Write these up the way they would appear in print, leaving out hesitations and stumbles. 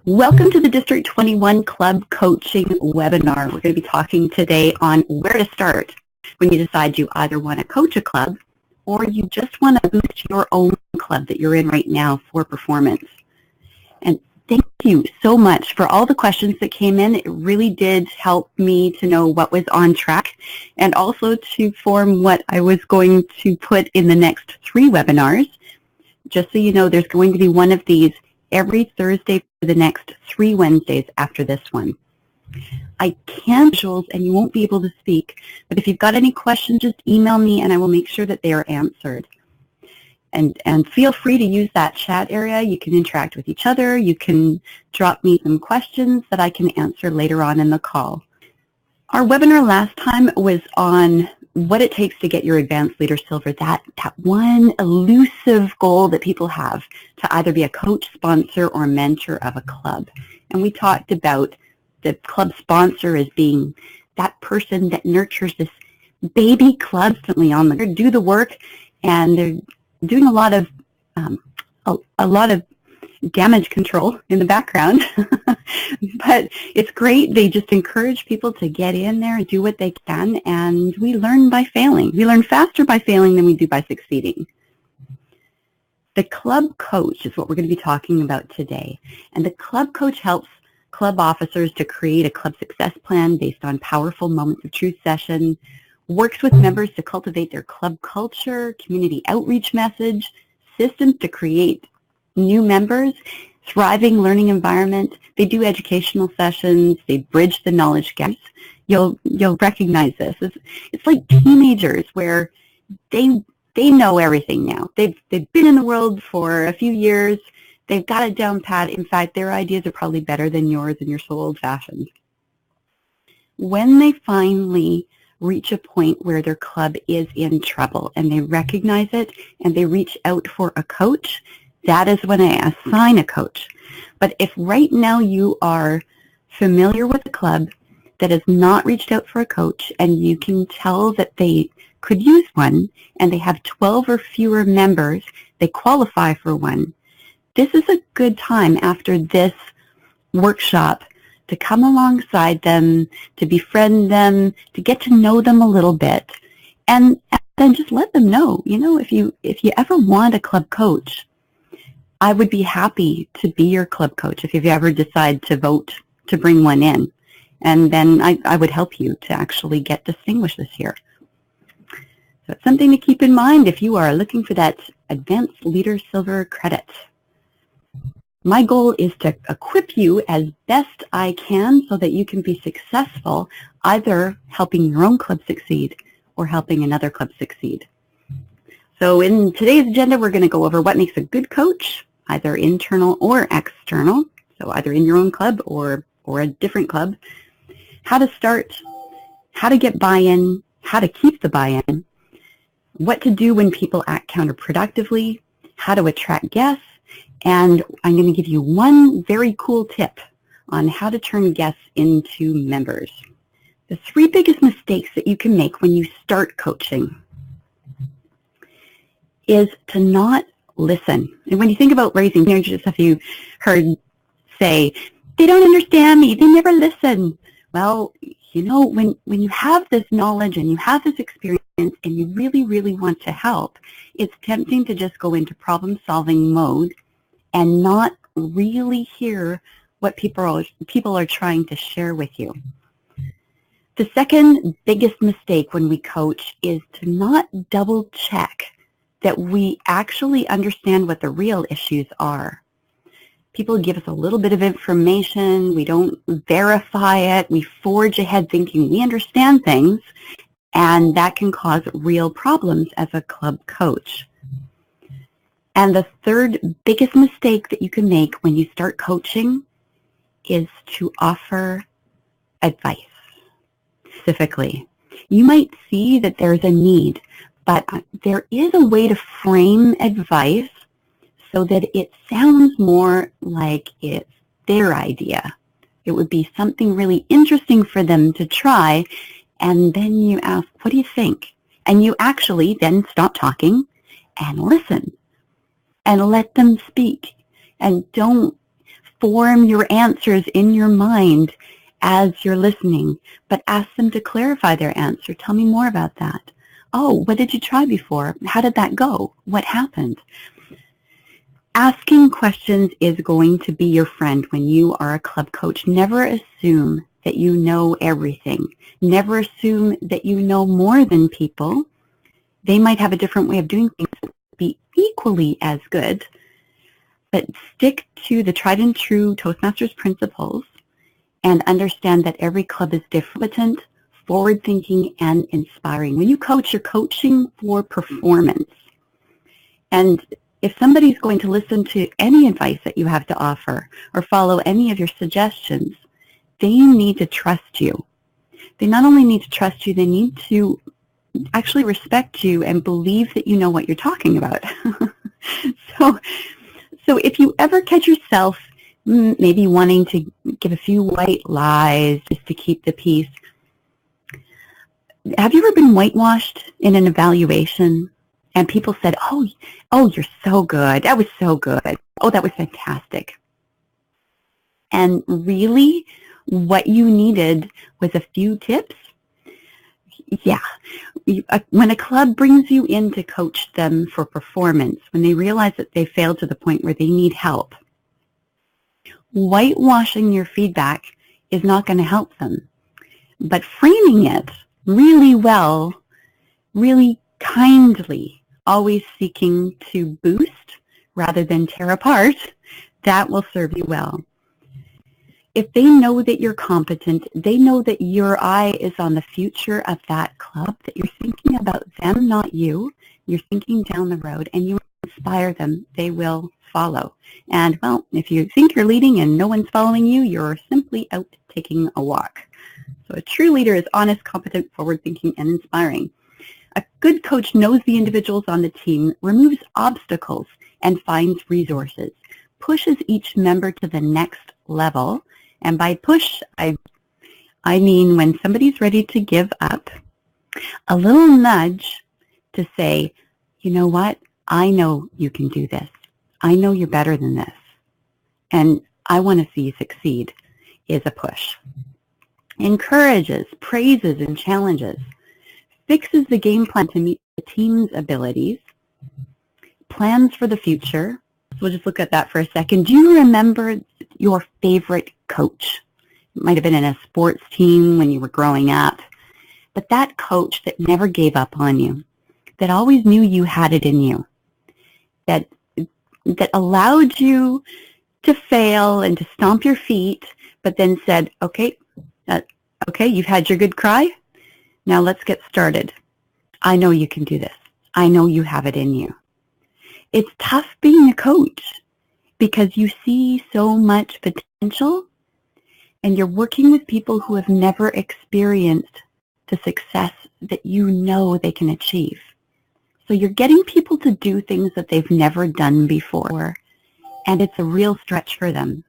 Welcome to the District 21 Club Coaching webinar. We're going to be talking today on where to start when you decide you either want to coach a club or you just want to boost your own club that you're in right now for performance. And thank you so much for all the questions that came in. It really did help me to know what was on track and also to form what I was going to put in the next 3 webinars. Just so you know, there's going to be one of these every Thursday for the next 3 Wednesdays after this one. I can't visuals and you won't be able to speak, but if you've got any questions, just email me and I will make sure that they are answered. And feel free to use that chat area. You can interact with each other. You can drop me some questions that I can answer later on in the call. Our webinar last time was on what it takes to get your Advanced Leader Silver, that one elusive goal that people have to either be a coach, sponsor, or mentor of a club. And we talked about the club sponsor as being that person that nurtures this baby club constantly on the do the work, and they're doing a lot of damage control in the background. But it's great. They just encourage people to get in there and do what they can, and we learn by failing. We learn faster by failing than we do by succeeding. The club coach is what we're going to be talking about today, and the club coach helps club officers to create a club success plan based on powerful moments of truth session, works with members to cultivate their club culture, community outreach message, systems to create new members, thriving learning environment. They do educational sessions. They bridge the knowledge gaps. You'll recognize this. It's like teenagers where they know everything now. They've been in the world for a few years. They've got it down pat. In fact, their ideas are probably better than yours, and you're so old-fashioned. When they finally reach a point where their club is in trouble and they recognize it and they reach out for a coach, that is when I assign a coach. But if right now you are familiar with a club that has not reached out for a coach and you can tell that they could use one and they have 12 or fewer members, they qualify for one, this is a good time after this workshop to come alongside them, to befriend them, to get to know them a little bit, and then just let them know, if you ever want a club coach, I would be happy to be your club coach if you ever decide to vote to bring one in. And then I would help you to actually get distinguished this year. So it's something to keep in mind if you are looking for that Advanced Leader Silver credit. My goal is to equip you as best I can so that you can be successful, either helping your own club succeed or helping another club succeed. So in today's agenda, we're going to go over what makes a good coach, either internal or external, so either in your own club or a different club, how to start, how to get buy-in, how to keep the buy-in, what to do when people act counterproductively, how to attract guests, and I'm going to give you one very cool tip on how to turn guests into members. The 3 biggest mistakes that you can make when you start coaching is to not listen. And when you think about raising teenagers, if you heard say, they don't understand me, they never listen. Well, when you have this knowledge and you have this experience and you really, really want to help, it's tempting to just go into problem-solving mode and not really hear what people are trying to share with you. The second biggest mistake when we coach is to not double-check that we actually understand what the real issues are. People give us a little bit of information, we don't verify it, we forge ahead thinking we understand things, and that can cause real problems as a club coach. And the third biggest mistake that you can make when you start coaching is to offer advice. Specifically, you might see that there's a need, but there is a way to frame advice so that it sounds more like it's their idea. It would be something really interesting for them to try, and then you ask, what do you think? And you actually then stop talking and listen and let them speak. And don't form your answers in your mind as you're listening, but ask them to clarify their answer. Tell me more about that. Oh, what did you try before? How did that go? What happened? Asking questions is going to be your friend when you are a club coach. Never assume that you know everything. Never assume that you know more than people. They might have a different way of doing things that would be equally as good, but stick to the tried and true Toastmasters principles and understand that every club is different, forward-thinking, and inspiring. When you coach, you're coaching for performance. And if somebody's going to listen to any advice that you have to offer or follow any of your suggestions, they need to trust you. They not only need to trust you, they need to actually respect you and believe that you know what you're talking about. So if you ever catch yourself maybe wanting to give a few white lies just to keep the peace, have you ever been whitewashed in an evaluation and people said, oh, you're so good. That was so good. Oh, that was fantastic. And really, what you needed was a few tips? Yeah. When a club brings you in to coach them for performance, when they realize that they failed to the point where they need help, whitewashing your feedback is not going to help them. But framing it really well, really kindly, always seeking to boost rather than tear apart, that will serve you well. If they know that you're competent, they know that your eye is on the future of that club, that you're thinking about them, not you. You're thinking down the road, and you inspire them, they will follow. And, well, if you think you're leading and no one's following you, you're simply out taking a walk. So a true leader is honest, competent, forward-thinking, and inspiring. A good coach knows the individuals on the team, removes obstacles, and finds resources, pushes each member to the next level. And by push, I mean when somebody's ready to give up, a little nudge to say, you know what, I know you can do this. I know you're better than this. And I want to see you succeed is a push. Encourages, praises, and challenges. Fixes the game plan to meet the team's abilities. Plans for the future. So we'll just look at that for a second. Do you remember your favorite coach? It might have been in a sports team when you were growing up. But that coach that never gave up on you, that always knew you had it in you, that allowed you to fail and to stomp your feet, but then said, okay, you've had your good cry. Now let's get started. I know you can do this. I know you have it in you. It's tough being a coach because you see so much potential and you're working with people who have never experienced the success that you know they can achieve. So you're getting people to do things that they've never done before, and it's a real stretch for them.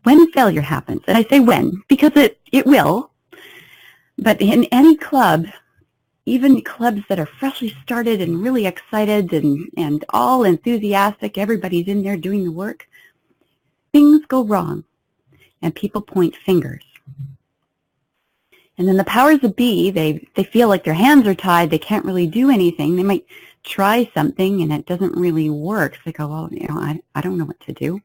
When failure happens, and I say when, because it will, but in any club, even clubs that are freshly started and really excited and all enthusiastic, everybody's in there doing the work, things go wrong, and people point fingers. And then the powers that be, they feel like their hands are tied, they can't really do anything. They might try something and it doesn't really work. So they go, well, I don't know what to do.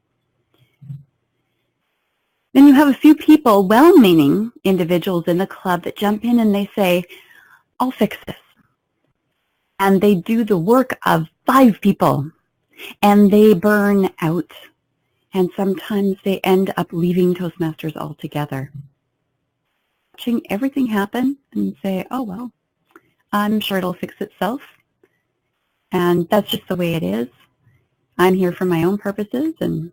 Then you have a few people, well-meaning individuals in the club that jump in and they say, I'll fix this. And they do the work of 5 people and they burn out. And sometimes they end up leaving Toastmasters altogether. Watching everything happen and say, oh, well, I'm sure it'll fix itself. And that's just the way it is. I'm here for my own purposes, and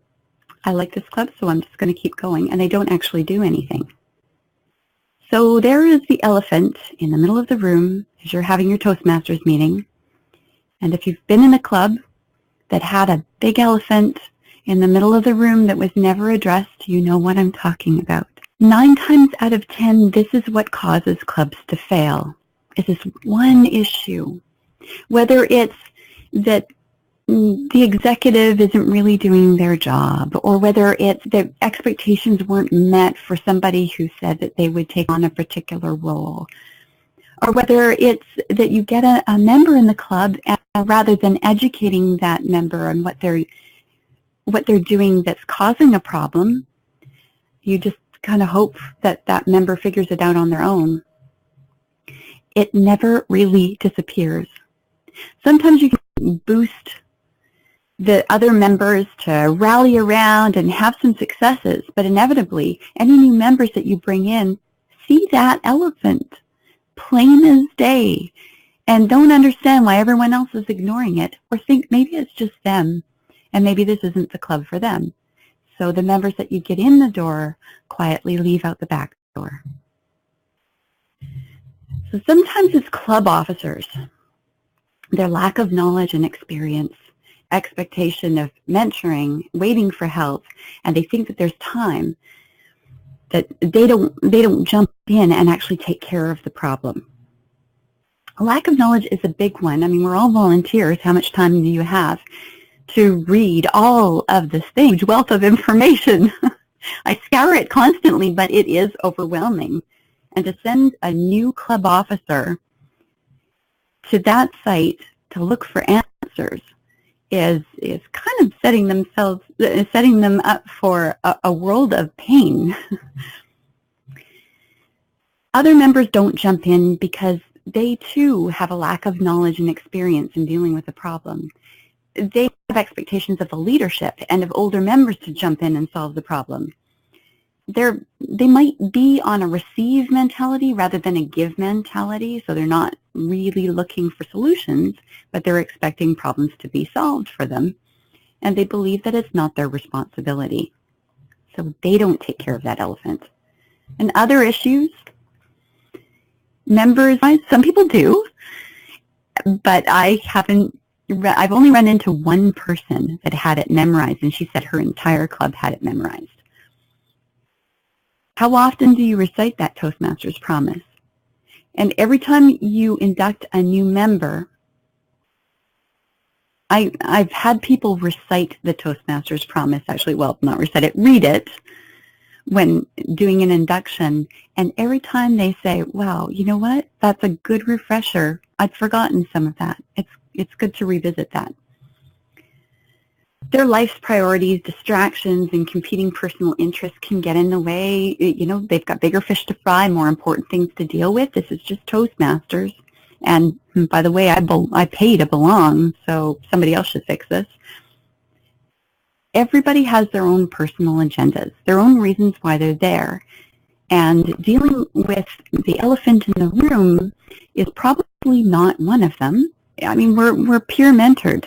I like this club, so I'm just going to keep going. And they don't actually do anything. So there is the elephant in the middle of the room as you're having your Toastmasters meeting. And if you've been in a club that had a big elephant in the middle of the room that was never addressed, you know what I'm talking about. 9 times out of 10, this is what causes clubs to fail, is this one issue. Whether it's that the executive isn't really doing their job, or whether it's the expectations weren't met for somebody who said that they would take on a particular role, or whether it's that you get a member in the club and rather than educating that member on what they're doing that's causing a problem, you just kind of hope that that member figures it out on their own. It never really disappears. Sometimes you can boost the other members to rally around and have some successes, but inevitably, any new members that you bring in see that elephant plain as day and don't understand why everyone else is ignoring it, or think maybe it's just them and maybe this isn't the club for them. So the members that you get in the door quietly leave out the back door. So sometimes it's club officers, their lack of knowledge and experience, expectation of mentoring, waiting for help, and they think that there's time, that they don't jump in and actually take care of the problem. A lack of knowledge is a big one. I mean, we're all volunteers. How much time do you have to read all of this huge wealth of information? I scour it constantly, but it is overwhelming. And to send a new club officer to that site to look for answers is kind of setting them up for a world of pain. Other members don't jump in because they too have a lack of knowledge and experience in dealing with the problem. They have expectations of the leadership and of older members to jump in and solve the problem. They might be on a receive mentality rather than a give mentality, so they're not really looking for solutions, but they're expecting problems to be solved for them, and they believe that it's not their responsibility. So they don't take care of that elephant. And other issues, members, some people do, but I've only run into one person that had it memorized, and she said her entire club had it memorized. How often do you recite that Toastmasters promise? And every time you induct a new member, I've had people recite the Toastmasters promise, actually, well, not recite it, read it when doing an induction, and every time they say, wow, you know what, that's a good refresher. I'd forgotten some of that. It's good to revisit that. Their life's priorities, distractions, and competing personal interests can get in the way. You know, they've got bigger fish to fry, more important things to deal with. This is just Toastmasters. And by the way, I pay to belong, so somebody else should fix this. Everybody has their own personal agendas, their own reasons why they're there. And dealing with the elephant in the room is probably not one of them. I mean, we're peer mentored.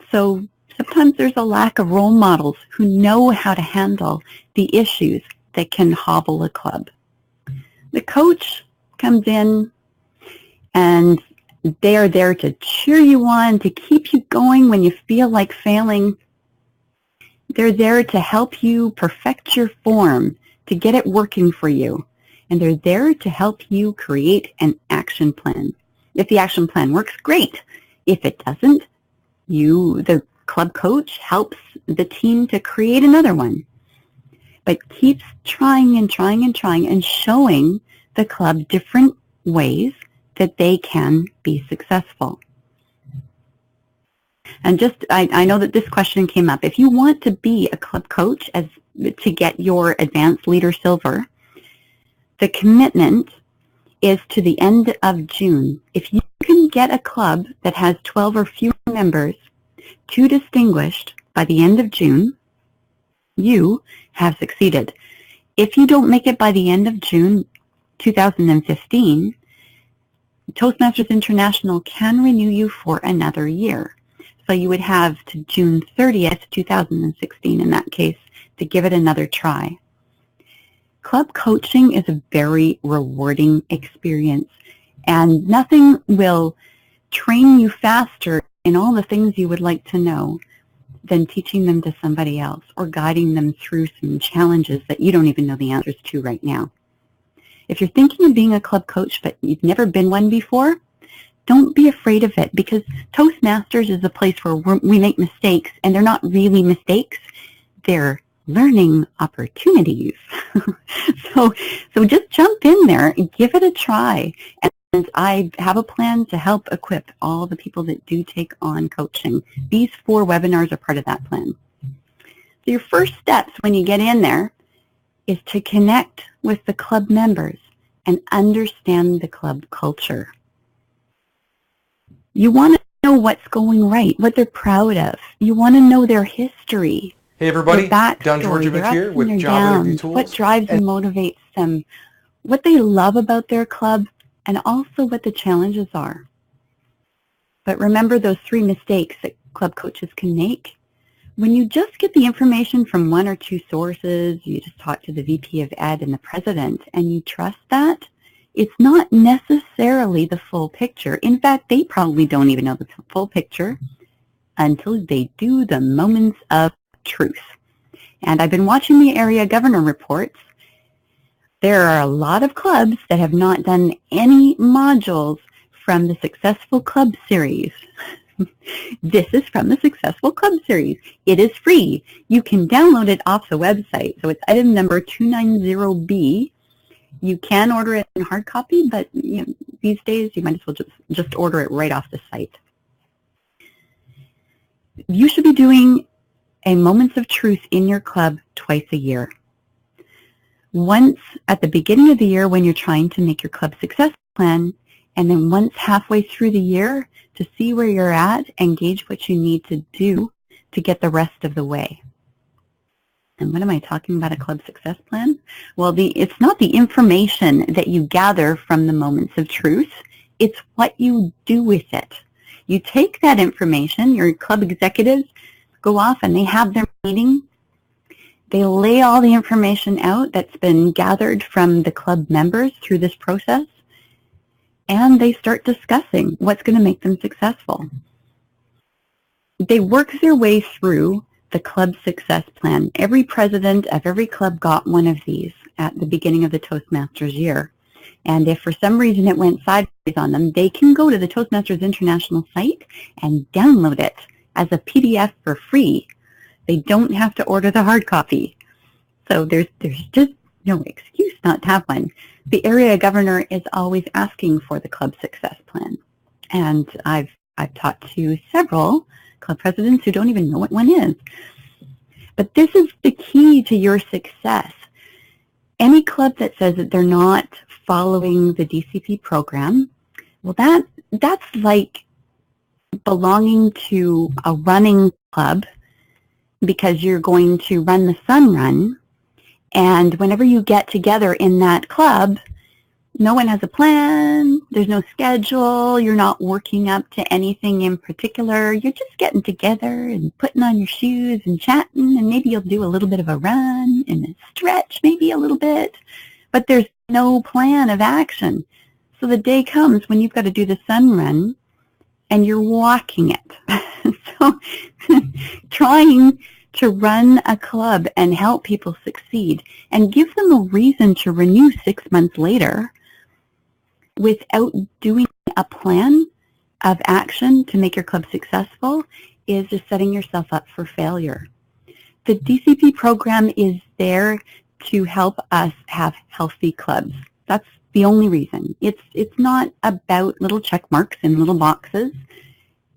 So sometimes there's a lack of role models who know how to handle the issues that can hobble a club. The coach comes in and they are there to cheer you on, to keep you going when you feel like failing. They're there to help you perfect your form, to get it working for you. And they're there to help you create an action plan. If the action plan works, great. If it doesn't, the club coach helps the team to create another one, but keeps trying and trying and trying and showing the club different ways that they can be successful. And just, I know that this question came up. If you want to be a club coach to get your Advanced Leader Silver, the commitment is to the end of June. If you can get a club that has 12 or fewer members to distinguished by the end of June, you have succeeded. If you don't make it by the end of June 2015, Toastmasters International can renew you for another year. So you would have to June 30th, 2016 in that case to give it another try. Club coaching is a very rewarding experience, and nothing will train you faster in all the things you would like to know than teaching them to somebody else or guiding them through some challenges that you don't even know the answers to right now. If you're thinking of being a club coach but you've never been one before, Don't be afraid of it, because Toastmasters is a place where we make mistakes, and they're not really mistakes. They're learning opportunities. so just jump in there and give it a try. And I have a plan to help equip all the people that do take on coaching. These 4 webinars are part of that plan. So your first steps when you get in there is to connect with the club members and understand the club culture. You want to know what's going right, what they're proud of. You want to know their history. Hey everybody, Don Georgievic here with Job Interview Tools. What drives and motivates them, what they love about their club, and also what the challenges are. But remember those 3 mistakes that club coaches can make. When you just get the information from 1 or 2 sources, you just talk to the VP of Ed and the president, and you trust that, it's not necessarily the full picture. In fact, they probably don't even know the full picture until they do the moments of truth. And I've been watching the area governor reports. There are a lot of clubs that have not done any modules from the Successful Club series. This is from the Successful Club series. It is free. You can download it off the website. So it's item number 290B. You can order it in hard copy, but these days you might as well just order it right off the site. You should be doing a Moments of Truth in your club twice a year. Once at the beginning of the year when you're trying to make your club success plan, and then once halfway through the year to see where you're at and gauge what you need to do to get the rest of the way. And what am I talking about, a club success plan? Well, it's not the information that you gather from the Moments of Truth. It's what you do with it. You take that information, your club executives go off and they have their meeting. They lay all the information out that's been gathered from the club members through this process, and they start discussing what's going to make them successful. They work their way through the club success plan. Every president of every club got one of these at the beginning of the Toastmasters year. And if for some reason it went sideways on them, they can go to the Toastmasters International site and download it as a PDF for free. They don't have to order the hard copy. So there's just no excuse not to have one. The area governor is always asking for the club success plan. And I've talked to several club presidents who don't even know what one is. But this is the key to your success. Any club that says that they're not following the DCP program, well, that's like belonging to a running club because you're going to run the Sun Run, and whenever you get together in that club, no one has a plan, there's no schedule, you're not working up to anything in particular, you're just getting together and putting on your shoes and chatting, and maybe you'll do a little bit of a run and a stretch, maybe a little bit, but there's no plan of action. So the day comes when you've got to do the Sun Run and you're walking it. So trying to run a club and help people succeed and give them a reason to renew 6 months later without doing a plan of action to make your club successful is just setting yourself up for failure. The DCP program is there to help us have healthy clubs. That's the only reason. It's not about little check marks in little boxes.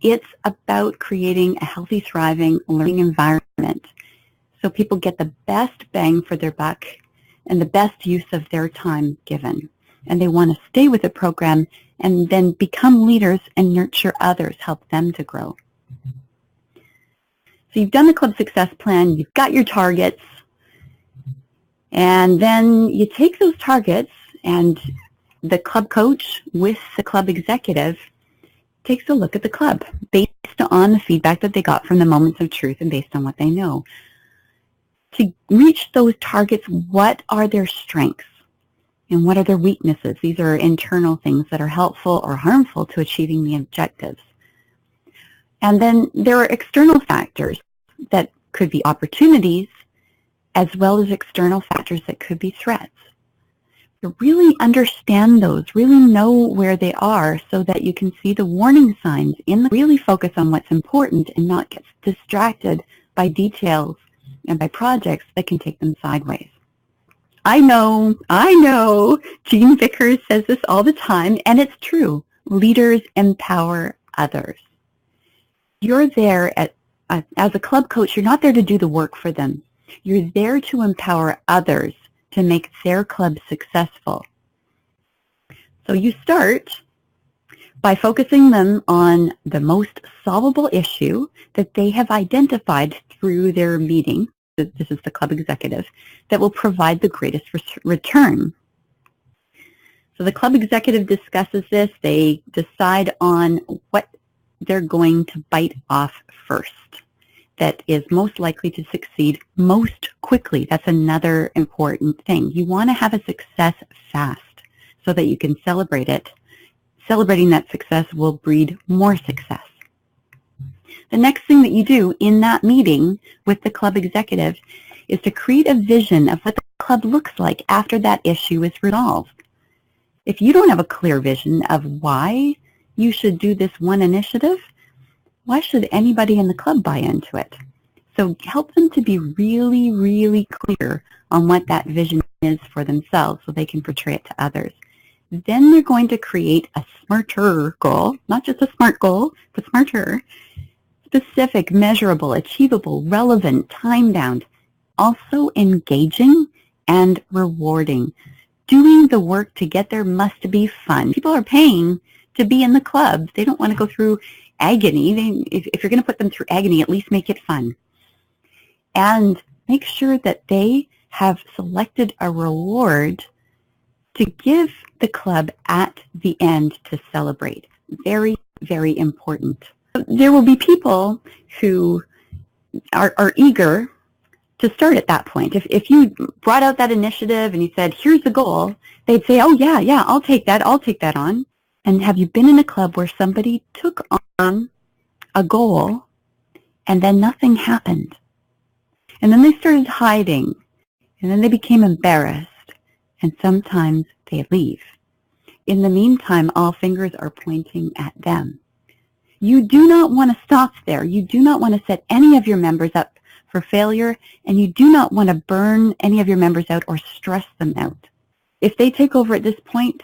It's about creating a healthy, thriving learning environment so people get the best bang for their buck and the best use of their time given. And they want to stay with the program and then become leaders and nurture others, help them to grow. So you've done the club success plan, you've got your targets, and then you take those targets and the club coach with the club executive takes a look at the club based on the feedback that they got from the Moments of Truth and based on what they know. To reach those targets, what are their strengths and what are their weaknesses? These are internal things that are helpful or harmful to achieving the objectives. And then there are external factors that could be opportunities as well as external factors that could be threats. To really understand those, really know where they are so that you can see the warning signs really focus on what's important and not get distracted by details and by projects that can take them sideways. I know, Jean Vickers says this all the time, and it's true. Leaders empower others. You're there as a club coach, you're not there to do the work for them. You're there to empower others to make their club successful. So you start by focusing them on the most solvable issue that they have identified through their meeting. This is the club executive, that will provide the greatest return. So the club executive discusses this. They decide on what they're going to bite off first that is most likely to succeed most quickly. That's another important thing. You want to have a success fast so that you can celebrate it. Celebrating that success will breed more success. The next thing that you do in that meeting with the club executive is to create a vision of what the club looks like after that issue is resolved. If you don't have a clear vision of why you should do this one initiative, why should anybody in the club buy into it? So help them to be really, really clear on what that vision is for themselves so they can portray it to others. Then they're going to create a smarter goal, not just a smart goal, but smarter, specific, measurable, achievable, relevant, time-bound, also engaging and rewarding. Doing the work to get there must be fun. People are paying to be in the club. They don't want to go through agony. If you're going to put them through agony, at least make it fun. And make sure that they have selected a reward to give the club at the end to celebrate. Very, very important. There will be people who are eager to start at that point. If you brought out that initiative and you said, here's the goal, they'd say, oh yeah, I'll take that on. And have you been in a club where somebody took on a goal and then nothing happened? And then they started hiding, and then they became embarrassed, and sometimes they leave. In the meantime, all fingers are pointing at them. You do not want to stop there. You do not want to set any of your members up for failure, and you do not want to burn any of your members out or stress them out. If they take over at this point,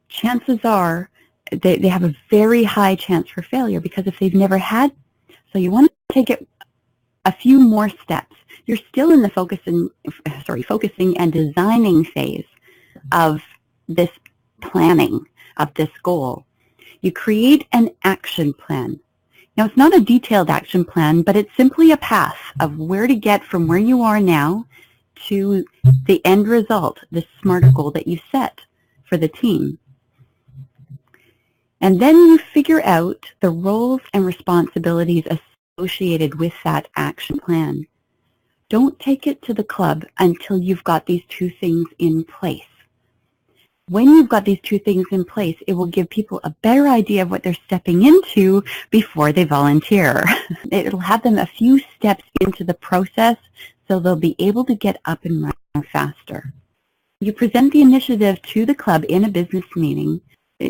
chances are they have a very high chance for failure because if they've never had, so you want to take it a few more steps. You're still in the focusing and designing phase of this planning of this goal. You create an action plan. Now, it's not a detailed action plan, but it's simply a path of where to get from where you are now to the end result, the SMART goal that you set for the team. And then you figure out the roles and responsibilities associated with that action plan. Don't take it to the club until you've got these two things in place. When you've got these two things in place, it will give people a better idea of what they're stepping into before they volunteer. It'll have them a few steps into the process so they'll be able to get up and running faster. You present the initiative to the club in a business meeting.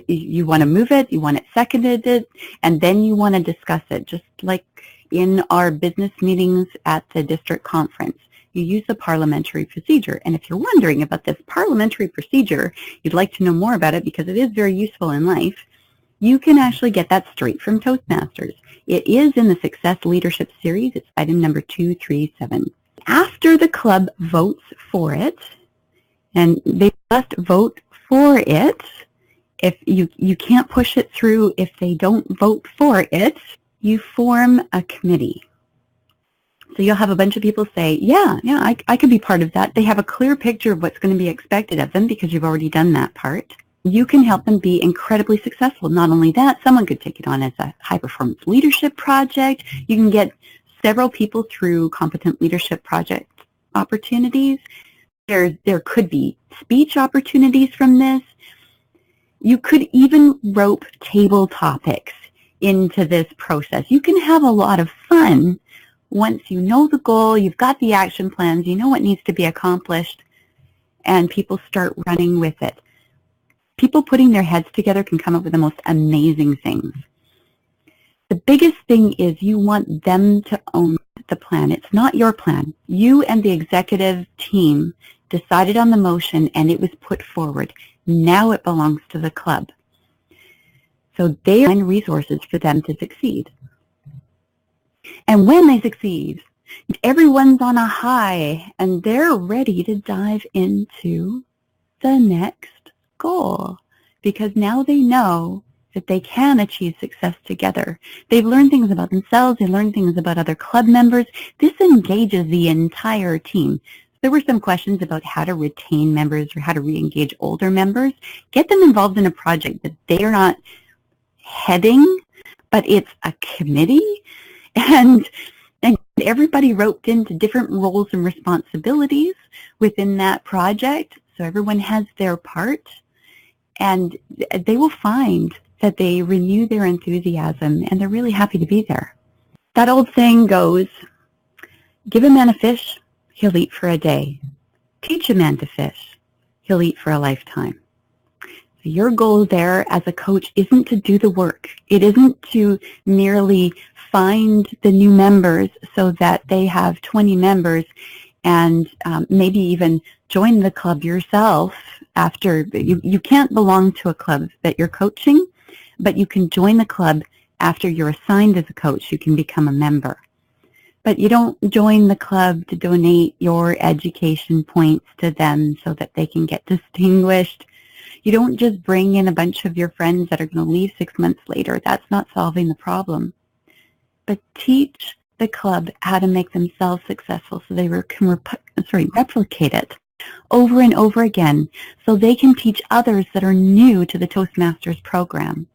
You want to move it, you want it seconded, and then you want to discuss it, just like in our business meetings at the district conference. You use the parliamentary procedure. And if you're wondering about this parliamentary procedure, you'd like to know more about it because it is very useful in life, you can actually get that straight from Toastmasters. It is in the Success Leadership Series. It's item number 237. After the club votes for it, and they must vote for it, if you can't push it through if they don't vote for it, you form a committee. So you'll have a bunch of people say, yeah, I could be part of that. They have a clear picture of what's going to be expected of them because you've already done that part. You can help them be incredibly successful. Not only that, someone could take it on as a high-performance leadership project. You can get several people through competent leadership project opportunities. There could be speech opportunities from this. You could even rope table topics into this process. You can have a lot of fun once you know the goal, you've got the action plans, you know what needs to be accomplished, and people start running with it. People putting their heads together can come up with the most amazing things. The biggest thing is you want them to own the plan. It's not your plan. You and the executive team decided on the motion and it was put forward. Now it belongs to the club. So they find resources for them to succeed. And when they succeed, everyone's on a high and they're ready to dive into the next goal because now they know that they can achieve success together. They've learned things about themselves. They learned things about other club members. This engages the entire team. There were some questions about how to retain members or how to re-engage older members. Get them involved in a project that they are not heading, but it's a committee. And everybody roped into different roles and responsibilities within that project. So everyone has their part. And they will find that they renew their enthusiasm and they're really happy to be there. That old saying goes, give a man a fish, he'll eat for a day. Teach a man to fish, he'll eat for a lifetime. So your goal there as a coach isn't to do the work. It isn't to merely find the new members so that they have 20 members and maybe even join the club yourself after. You can't belong to a club that you're coaching, but you can join the club after you're assigned as a coach. You can become a member. But you don't join the club to donate your education points to them so that they can get distinguished. You don't just bring in a bunch of your friends that are going to leave 6 months later. That's not solving the problem. But teach the club how to make themselves successful so they can replicate it over and over again so they can teach others that are new to the Toastmasters program.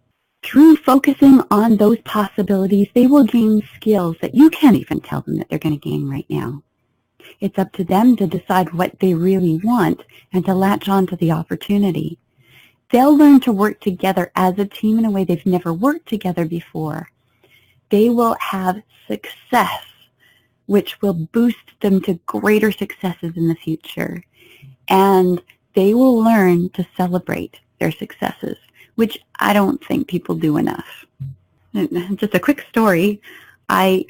Through focusing on those possibilities, they will gain skills that you can't even tell them that they're going to gain right now. It's up to them to decide what they really want and to latch on to the opportunity. They'll learn to work together as a team in a way they've never worked together before. They will have success, which will boost them to greater successes in the future. And they will learn to celebrate their successes, which I don't think people do enough. Just a quick story. I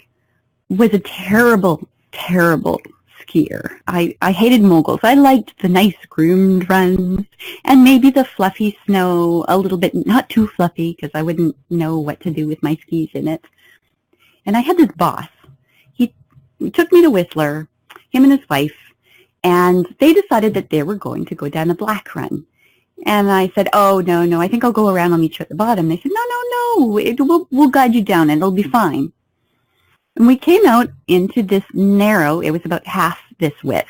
was a terrible, terrible skier. I hated moguls. I liked the nice groomed runs and maybe the fluffy snow a little bit, not too fluffy because I wouldn't know what to do with my skis in it. And I had this boss. He took me to Whistler, him and his wife, and they decided that they were going to go down a black run. And I said, oh, no, I think I'll go around. I'll meet you at the bottom. They said, no, we'll guide you down and it'll be fine. And we came out into this narrow, it was about half this width,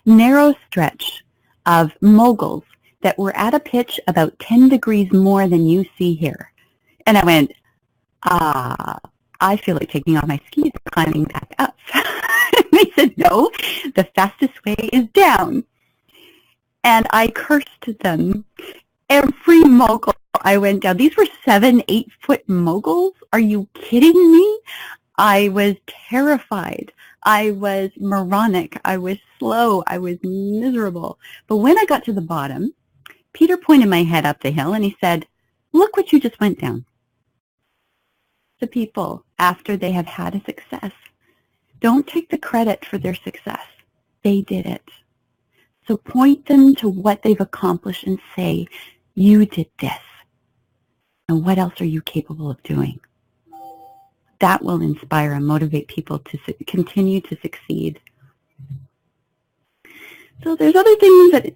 narrow stretch of moguls that were at a pitch about 10 degrees more than you see here. And I went, I feel like taking off my skis and climbing back up. And they said, no, the fastest way is down. And I cursed them. Every mogul I went down. These were 7-8 foot moguls. Are you kidding me? I was terrified. I was moronic. I was slow. I was miserable. But when I got to the bottom, Peter pointed my head up the hill and he said, look what you just went down. The people, after they have had a success, don't take the credit for their success. They did it. So point them to what they've accomplished and say, you did this. And what else are you capable of doing? That will inspire and motivate people to continue to succeed. So there's other things that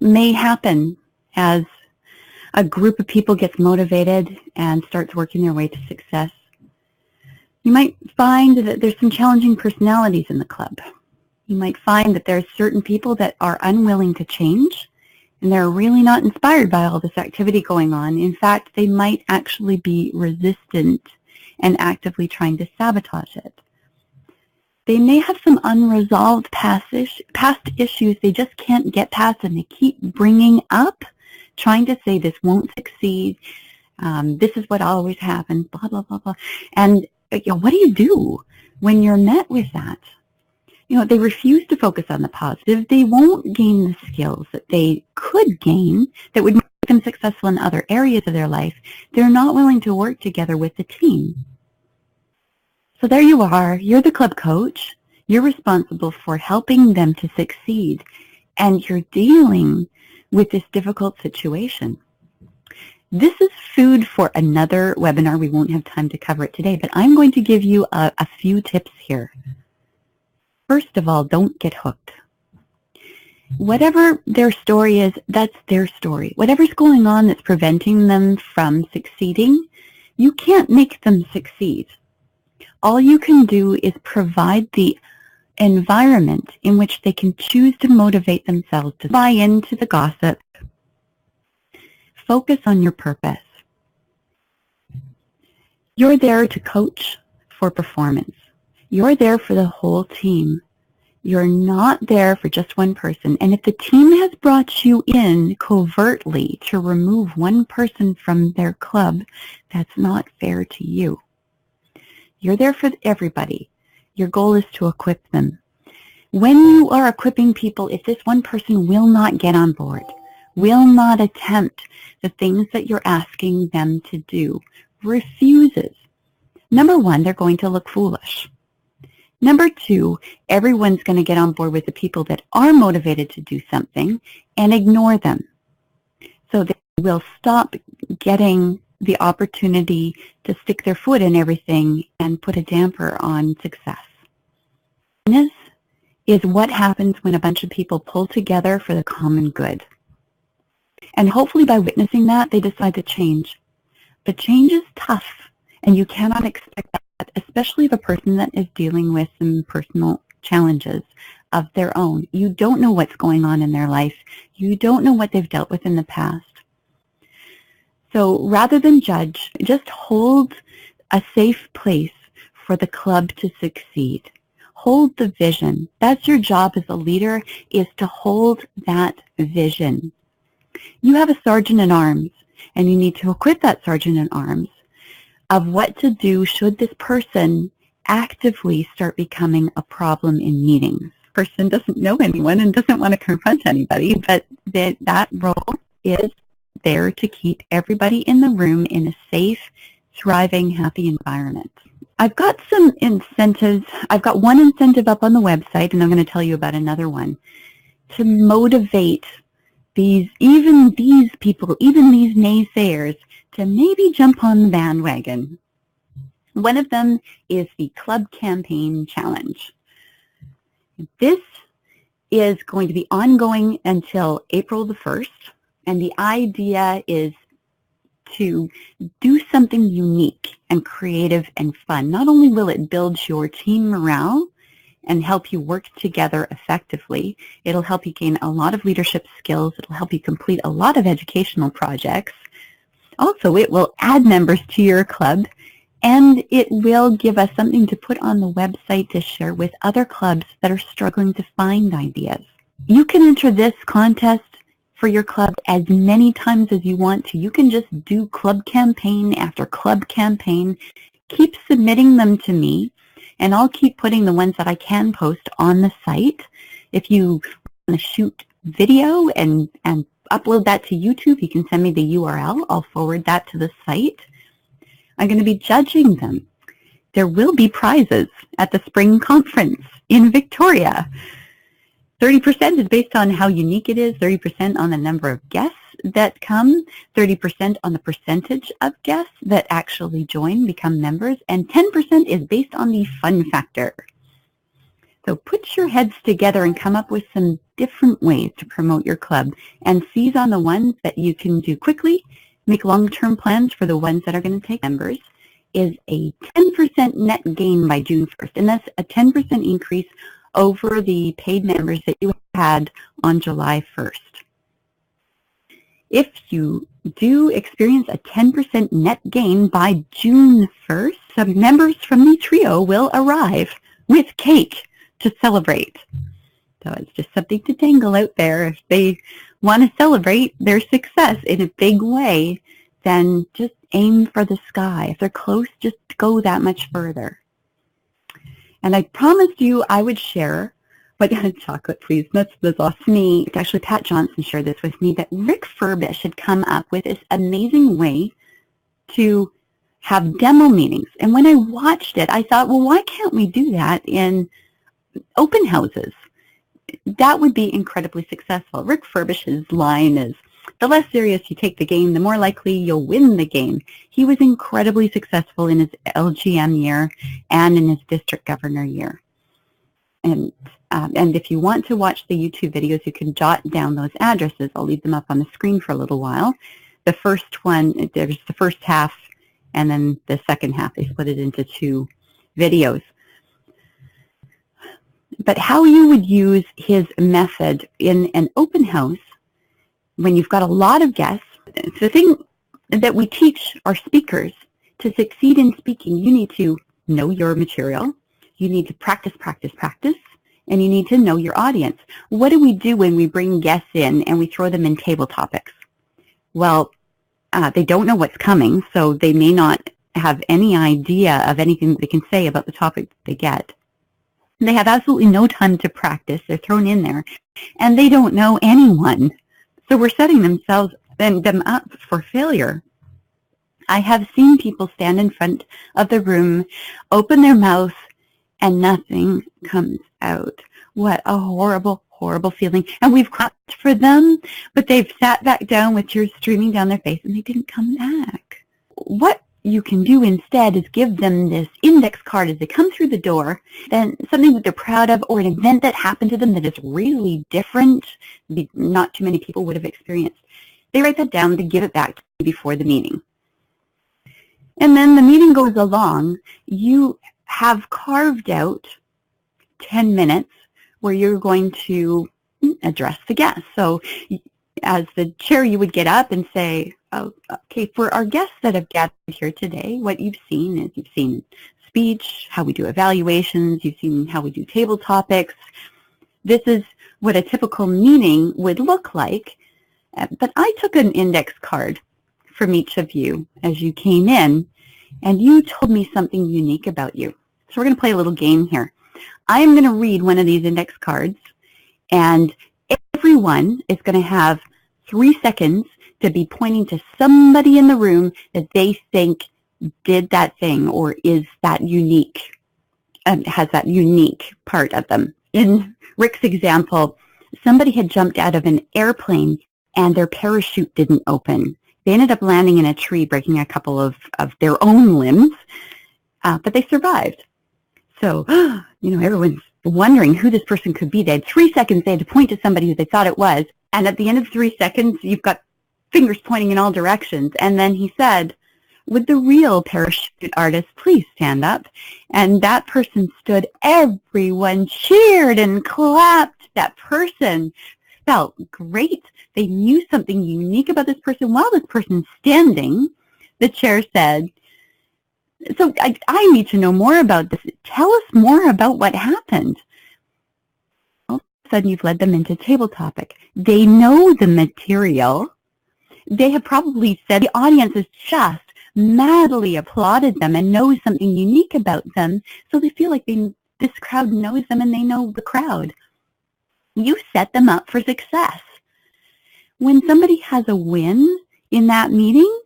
may happen as a group of people gets motivated and starts working their way to success. You might find that there's some challenging personalities in the club. You might find that there are certain people that are unwilling to change and they're really not inspired by all this activity going on. In fact, they might actually be resistant and actively trying to sabotage it. They may have some unresolved past issues they just can't get past and they keep bringing up, trying to say this won't succeed, this is what always happens, blah, blah, blah, blah. And what do you do when you're met with that? They refuse to focus on the positive. They won't gain the skills that they could gain that would make them successful in other areas of their life. They're not willing to work together with the team. So there you are. You're the club coach. You're responsible for helping them to succeed, and you're dealing with this difficult situation. This is food for another webinar. We won't have time to cover it today, but I'm going to give you a few tips here. First of all, don't get hooked. Whatever their story is, that's their story. Whatever's going on that's preventing them from succeeding, you can't make them succeed. All you can do is provide the environment in which they can choose to motivate themselves to buy into the gossip. Focus on your purpose. You're there to coach for performance. You're there for the whole team. You're not there for just one person. And if the team has brought you in covertly to remove one person from their club, that's not fair to you. You're there for everybody. Your goal is to equip them. When you are equipping people, if this one person will not get on board, will not attempt the things that you're asking them to do, refuses, number one, they're going to look foolish. Number two, everyone's going to get on board with the people that are motivated to do something and ignore them. So they will stop getting the opportunity to stick their foot in everything and put a damper on success. This is what happens when a bunch of people pull together for the common good. And hopefully by witnessing that, they decide to change. But change is tough, and you cannot expect that, especially if a person that is dealing with some personal challenges of their own. You don't know what's going on in their life. You don't know what they've dealt with in the past. So rather than judge, just hold a safe place for the club to succeed. Hold the vision. That's your job as a leader, is to hold that vision. You have a sergeant in arms, and you need to equip that sergeant in arms of what to do should this person actively start becoming a problem in meetings. Person doesn't know anyone and doesn't want to confront anybody, but that role is there to keep everybody in the room in a safe, thriving, happy environment. I've got some incentives. I've got one incentive up on the website, and I'm going to tell you about another one to motivate even these people, even these naysayers, to maybe jump on the bandwagon. One of them is the Club Campaign Challenge. This is going to be ongoing until April the 1st, and the idea is to do something unique and creative and fun. Not only will it build your team morale and help you work together effectively, it'll help you gain a lot of leadership skills, it'll help you complete a lot of educational projects. Also, it will add members to your club, and it will give us something to put on the website to share with other clubs that are struggling to find ideas. You can enter this contest for your club as many times as you want to. You can just do club campaign after club campaign. Keep submitting them to me, and I'll keep putting the ones that I can post on the site. If you want to shoot video and upload that to YouTube, you can send me the URL. I'll forward that to the site. I'm going to be judging them. There will be prizes at the spring conference in Victoria. 30% is based on how unique it is, 30% on the number of guests that come, 30% on the percentage of guests that actually join, become members, and 10% is based on the fun factor. So put your heads together and come up with some different ways to promote your club, and seize on the ones that you can do quickly. Make long-term plans for the ones that are going to take members. Is a 10% net gain by June 1st, and that's a 10% increase over the paid members that you had on July 1st. If you do experience a 10% net gain by June 1st, some members from the trio will arrive with cake to celebrate. So it's just something to dangle out there. If they want to celebrate their success in a big way, then just aim for the sky. If they're close, just go that much further. And I promised you I would share But chocolate, please. That's awesome. Me, actually, Pat Johnson shared this with me, that Rick Furbish had come up with this amazing way to have demo meetings. And when I watched it, I thought, well, why can't we do that in open houses? That would be incredibly successful. Rick Furbish's line is, the less serious you take the game, the more likely you'll win the game. He was incredibly successful in his LGM year and in his district governor year. And if you want to watch the YouTube videos, you can jot down those addresses. I'll leave them up on the screen for a little while. The first one, there's the first half, and then the second half. They split it into 2 videos. But how you would use his method in an open house when you've got a lot of guests, the thing that we teach our speakers to succeed in speaking, you need to know your material, you need to practice, and you need to know your audience. What do we do when we bring guests in and we throw them in table topics? Well, they don't know what's coming, so they may not have any idea of anything they can say about the topic they get. They have absolutely no time to practice. They're thrown in there, and they don't know anyone. So we're setting them up for failure. I have seen people stand in front of the room, open their mouth, and nothing comes out. What a horrible, horrible feeling. And we've clapped for them, but they've sat back down with tears streaming down their face, and they didn't come back. What you can do instead is give them this index card as they come through the door, then something that they're proud of, or an event that happened to them that is really different, not too many people would have experienced. They write that down, they give it back to you before the meeting. And then the meeting goes along. You have carved out 10 minutes where you're going to address the guests. So as the chair, you would get up and say, oh, okay, for our guests that have gathered here today, what you've seen is you've seen speech, how we do evaluations, you've seen how we do table topics. This is what a typical meeting would look like. But I took an index card from each of you as you came in, and you told me something unique about you. So we're going to play a little game here. I am going to read one of these index cards, and everyone is going to have 3 seconds to be pointing to somebody in the room that they think did that thing or is that unique, has that unique part of them. In Rick's example, somebody had jumped out of an airplane and their parachute didn't open. They ended up landing in a tree, breaking a couple of their own limbs, but they survived. So, everyone's wondering who this person could be. They had 3 seconds. They had to point to somebody who they thought it was. And at the end of 3 seconds, you've got fingers pointing in all directions. And then he said, would the real parachute artist please stand up? And that person stood. Everyone cheered and clapped. That person felt great. They knew something unique about this person. While this person's standing, the chair said, so I need to know more about this. Tell us more about what happened. All of a sudden, you've led them into table topic. They know the material. They have probably said the audience has just madly applauded them and knows something unique about them, so they feel like this crowd knows them and they know the crowd. You set them up for success. When somebody has a win in that meeting,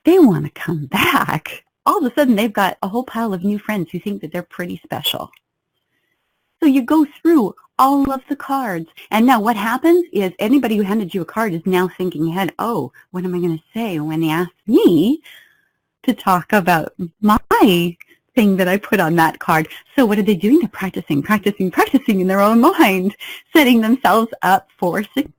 they want to come back. All of a sudden, they've got a whole pile of new friends who think that they're pretty special. So you go through all of the cards. And now what happens is anybody who handed you a card is now thinking ahead, oh, what am I going to say when they ask me to talk about my thing that I put on that card? So what are they doing? They're practicing in their own mind, setting themselves up for success.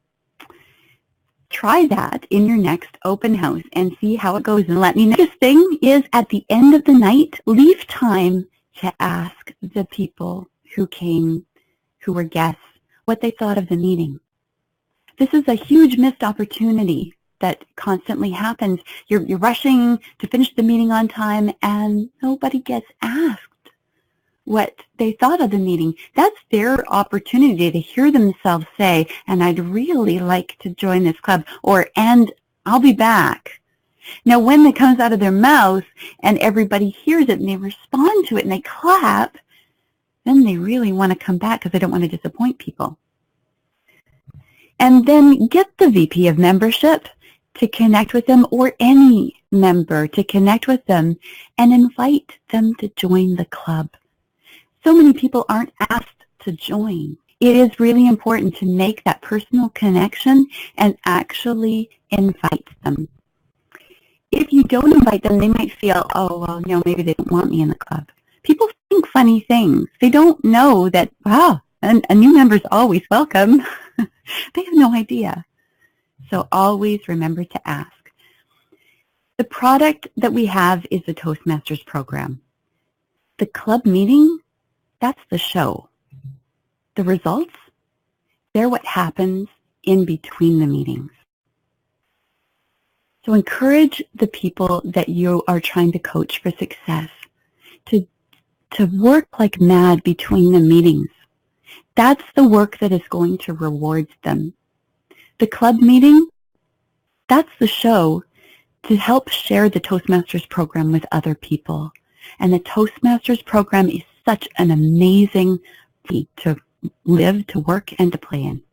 Try that in your next open house and see how it goes and let me know. The thing is, at the end of the night, leave time to ask the people who came, who were guests, what they thought of the meeting. This is a huge missed opportunity that constantly happens. You're rushing to finish the meeting on time and nobody gets asked what they thought of the meeting. That's their opportunity to hear themselves say, and I'd really like to join this club, or, and I'll be back. Now, when it comes out of their mouth and everybody hears it and they respond to it and they clap, then they really want to come back because they don't want to disappoint people. And then get the VP of membership to connect with them, or any member to connect with them, and invite them to join the club. So many people aren't asked to join. It is really important to make that personal connection and actually invite them. If you don't invite them, they might feel, oh, well, maybe they don't want me in the club. People think funny things. They don't know that, wow, a new member is always welcome. They have no idea. So always remember to ask. The product that we have is the Toastmasters program. The club meeting, that's the show. The results, they're what happens in between the meetings. So encourage the people that you are trying to coach for success to work like mad between the meetings. That's the work that is going to reward them. The club meeting, that's the show to help share the Toastmasters program with other people. And the Toastmasters program is such an amazing way to live, to work, and to play in.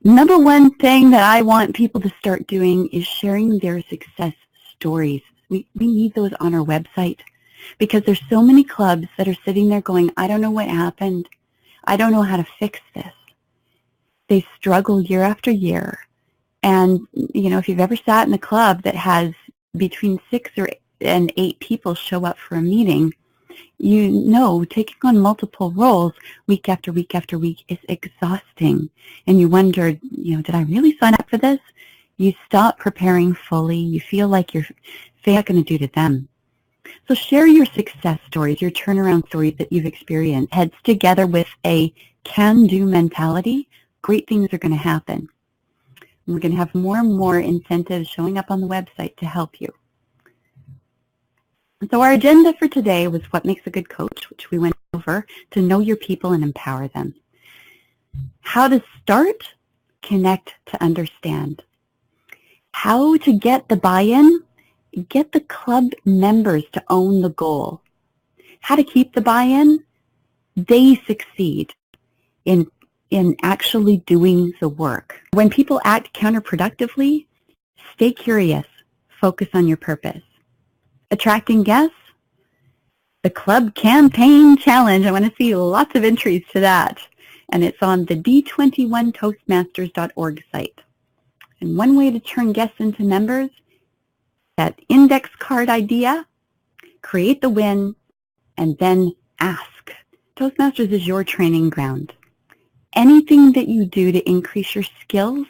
Number one thing that I want people to start doing is sharing their success stories. We need those on our website, because there's so many clubs that are sitting there going, I don't know what happened. I don't know how to fix this. They struggle year after year. And, if you've ever sat in a club that has between 6 and 8 people show up for a meeting, taking on multiple roles week after week after week is exhausting. And you wonder, did I really sign up for this? You stop preparing fully. You feel like you're not going to do to them. So share your success stories, your turnaround stories that you've experienced. Heads together with a can-do mentality, great things are going to happen. And we're going to have more and more incentives showing up on the website to help you. So our agenda for today was what makes a good coach, which we went over, to know your people and empower them. How to start, connect to understand. How to get the buy-in, get the club members to own the goal. How to keep the buy-in, they succeed in actually doing the work. When people act counterproductively, stay curious, focus on your purpose. Attracting guests, the club campaign challenge. I want to see lots of entries to that. And it's on the D21 Toastmasters.org site. And one way to turn guests into members, that index card idea, create the win, and then ask. Toastmasters is your training ground. Anything that you do to increase your skills,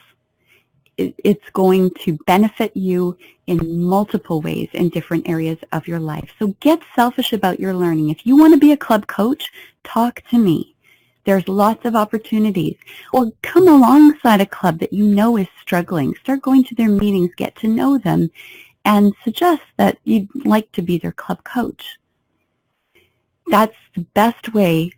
it's going to benefit you in multiple ways in different areas of your life. So get selfish about your learning. If you want to be a club coach, talk to me. There's lots of opportunities. Or come alongside a club that you know is struggling. Start going to their meetings, get to know them, and suggest that you'd like to be their club coach. That's the best way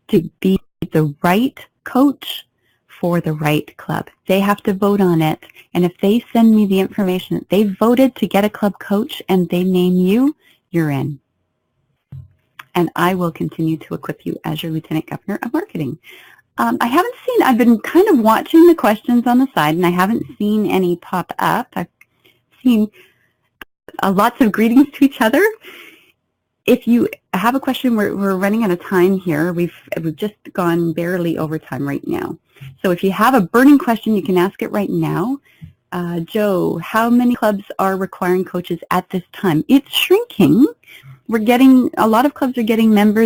to be the right coach for the right club. They have to vote on it, and if they send me the information that they voted to get a club coach and they name you, you're in. And I will continue to equip you as your Lieutenant Governor of Marketing. I've been kind of watching the questions on the side, and I haven't seen any pop up. I've seen lots of greetings to each other. If you have a question, we're running out of time here. We've just gone barely over time right now. So if you have a burning question, you can ask it right now. Joe, how many clubs are requiring coaches at this time? It's shrinking. A lot of clubs are getting members